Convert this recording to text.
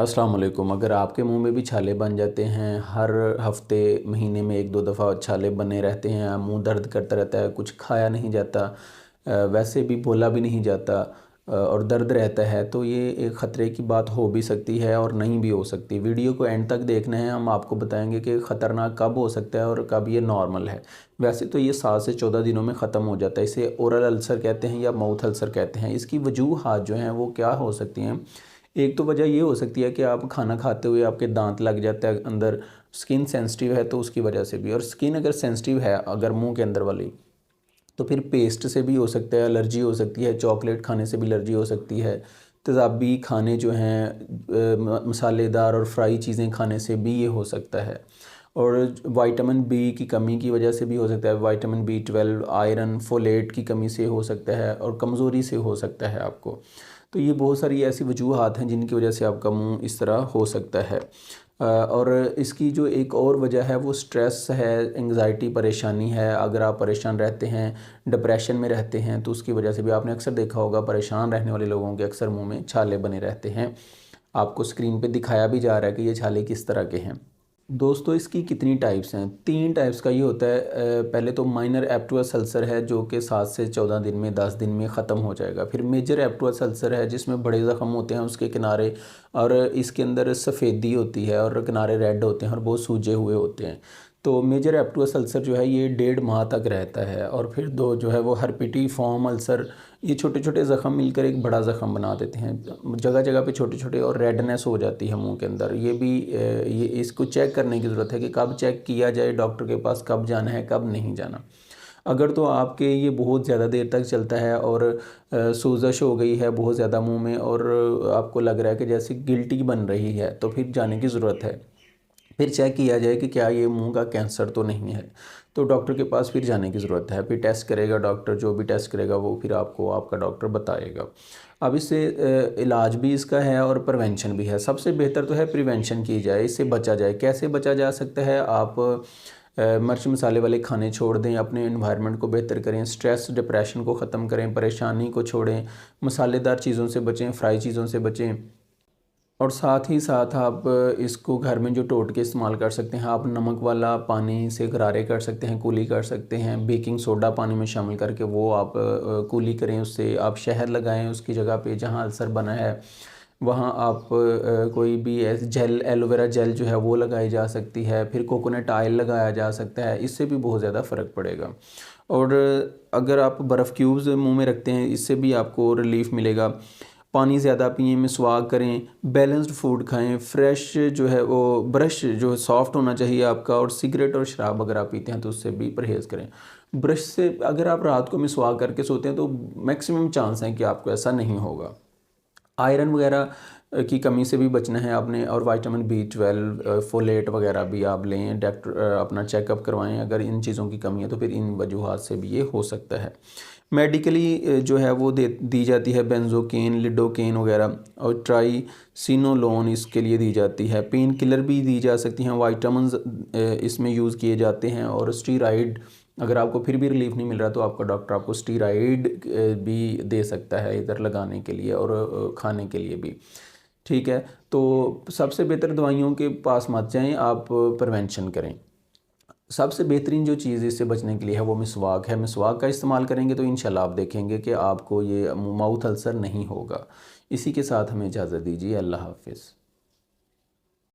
अस्सलाम वालेकुम। अगर आपके मुंह में भी छाले बन जाते हैं, हर हफ्ते महीने में 1-2 दफ़ा छाले बने रहते हैं, मुंह दर्द करता रहता है, कुछ खाया नहीं जाता, वैसे भी बोला भी नहीं जाता, और दर्द रहता है, तो ये एक ख़तरे की बात हो भी सकती है और नहीं भी हो सकती। वीडियो को एंड तक देखना है, हम आपको बताएंगे कि ख़तरनाक कब हो सकता है और कब ये नॉर्मल है। वैसे तो ये 7 से 14 दिनों में ख़त्म हो जाता है। इसे ओरल अल्सर कहते हैं या माउथ अल्सर कहते हैं। इसकी वजूहात जो हैं वो क्या हो सकती हैं? एक तो वजह ये हो सकती है कि आप खाना खाते हुए आपके दांत लग जाता है अंदर, स्किन सेंसिटिव है तो उसकी वजह से भी। और स्किन अगर सेंसिटिव है अगर मुंह के अंदर वाली, तो फिर पेस्ट से भी हो सकता है, एलर्जी हो सकती है, चॉकलेट खाने से भी एलर्जी हो सकती है, तेज़ाबी खाने जो हैं मसालेदार और फ्राई चीज़ें खाने से भी ये हो सकता है। और विटामिन बी की कमी की वजह से भी हो सकता है, विटामिन B12, आयरन, फोलेट की कमी से हो सकता है और कमज़ोरी से हो सकता है आपको। तो ये बहुत सारी ऐसी वजूहात हैं जिनकी वजह से आपका मुंह इस तरह हो सकता है। और इसकी जो एक और वजह है वो स्ट्रेस है, एंग्जाइटी, परेशानी है। अगर आप परेशान रहते हैं, डिप्रेशन में रहते हैं, तो उसकी वजह से भी आपने अक्सर देखा होगा परेशान रहने वाले लोगों के अक्सर मुंह में छाले बने रहते हैं। आपको स्क्रीन पे दिखाया भी जा रहा है कि ये छाले किस तरह के हैं। दोस्तों इसकी कितनी टाइप्स हैं? 3 टाइप्स का ये होता है। पहले तो माइनर एब्टुअस अल्सर है जो कि 7 से 14 दिन में, 10 दिन में ख़त्म हो जाएगा। फिर मेजर एब्टुअस अल्सर है जिसमें बड़े ज़ख्म होते हैं उसके किनारे, और इसके अंदर सफ़ेदी होती है और किनारे रेड होते हैं और बहुत सूजे हुए होते हैं। तो मेजर एब्टुअस अल्सर जो है ये 1.5 माह तक रहता है। और फिर दो जो है वो हर्पिटिफॉर्म अल्सर, ये छोटे छोटे ज़ख़म मिलकर एक बड़ा ज़ख़म बना देते हैं, जगह जगह पे छोटे छोटे, और रेडनेस हो जाती है मुंह के अंदर। ये भी ये इसको चेक करने की ज़रूरत है कि कब चेक किया जाए डॉक्टर के पास, कब जाना है कब नहीं जाना। अगर तो आपके ये बहुत ज़्यादा देर तक चलता है और सोज़श हो गई है बहुत ज़्यादा मुंह में, और आपको लग रहा है कि जैसे गिल्टी बन रही है, तो फिर जाने की ज़रूरत है। फिर चेक किया जाए कि क्या ये मुंह का कैंसर तो नहीं है, तो डॉक्टर के पास फिर जाने की ज़रूरत है। फिर टेस्ट करेगा डॉक्टर, जो भी टेस्ट करेगा वो फिर आपको आपका डॉक्टर बताएगा। अब इससे इलाज भी इसका है और प्रिवेंशन भी है। सबसे बेहतर तो है प्रिवेंशन की जाए, इससे बचा जाए। कैसे बचा जा सकता है? आप मिर्च मसाले वाले खाने छोड़ दें, अपने इन्वायरमेंट को बेहतर करें, स्ट्रेस डिप्रेशन को ख़त्म करें, परेशानी को छोड़ें, मसालेदार चीज़ों से बचें, फ्राई चीज़ों से बचें। और साथ ही साथ आप इसको घर में जो टोटके इस्तेमाल कर सकते हैं, आप नमक वाला पानी से गरारे कर सकते हैं, कुली कर सकते हैं, बेकिंग सोडा पानी में शामिल करके वो आप कुली करें, उससे आप शहद लगाएं उसकी जगह पे जहाँ अल्सर बना है, वहाँ आप कोई भी जेल, एलोवेरा जेल जो है वो लगाई जा सकती है। फिर कोकोनट ऑयल लगाया जा सकता है, इससे भी बहुत ज़्यादा फ़र्क पड़ेगा। और अगर आप बर्फ़ क्यूब्स मुंह में रखते हैं, इससे भी आपको रिलीफ़ मिलेगा। पानी ज़्यादा पिएं, मिसवाक करें, बैलेंस्ड फूड खाएं, फ्रेश जो है वो ब्रश जो सॉफ्ट होना चाहिए आपका, और सिगरेट और शराब अगर आप पीते हैं तो उससे भी परहेज़ करें। ब्रश से अगर आप रात को मिसवाक करके सोते हैं तो मैक्सिमम चांस हैं कि आपको ऐसा नहीं होगा। आयरन वगैरह की कमी से भी बचना है आपने, और विटामिन B12, फोलेट वगैरह भी आप लें। डॉक्टर अपना चेकअप करवाएं। अगर इन चीज़ों की कमी है तो फिर इन वजूहात से भी ये हो सकता है। मेडिकली जो है वो दी जाती है बेंजोकेन, लिडोकेन वगैरह, और ट्राइसिनोलोन इसके लिए दी जाती है। पेन किलर भी दी जा सकती हैं, वाइटामिन्स इसमें यूज़ किए जाते हैं, और स्टीराइड। अगर आपको फिर भी रिलीफ नहीं मिल रहा तो आपका डॉक्टर आपको स्टीराइड भी दे सकता है इधर लगाने के लिए और खाने के लिए भी। ठीक है, तो सबसे बेहतर दवाइयों के पास मत जाएं, आप प्रिवेंशन करें। सबसे बेहतरीन जो चीज़ इससे बचने के लिए है वो मिसवाक है। मिसवाक का इस्तेमाल करेंगे तो इंशाल्लाह आप देखेंगे कि आपको ये माउथ अल्सर नहीं होगा। इसी के साथ हमें इजाज़त दीजिए। अल्लाह हाफ़िज़।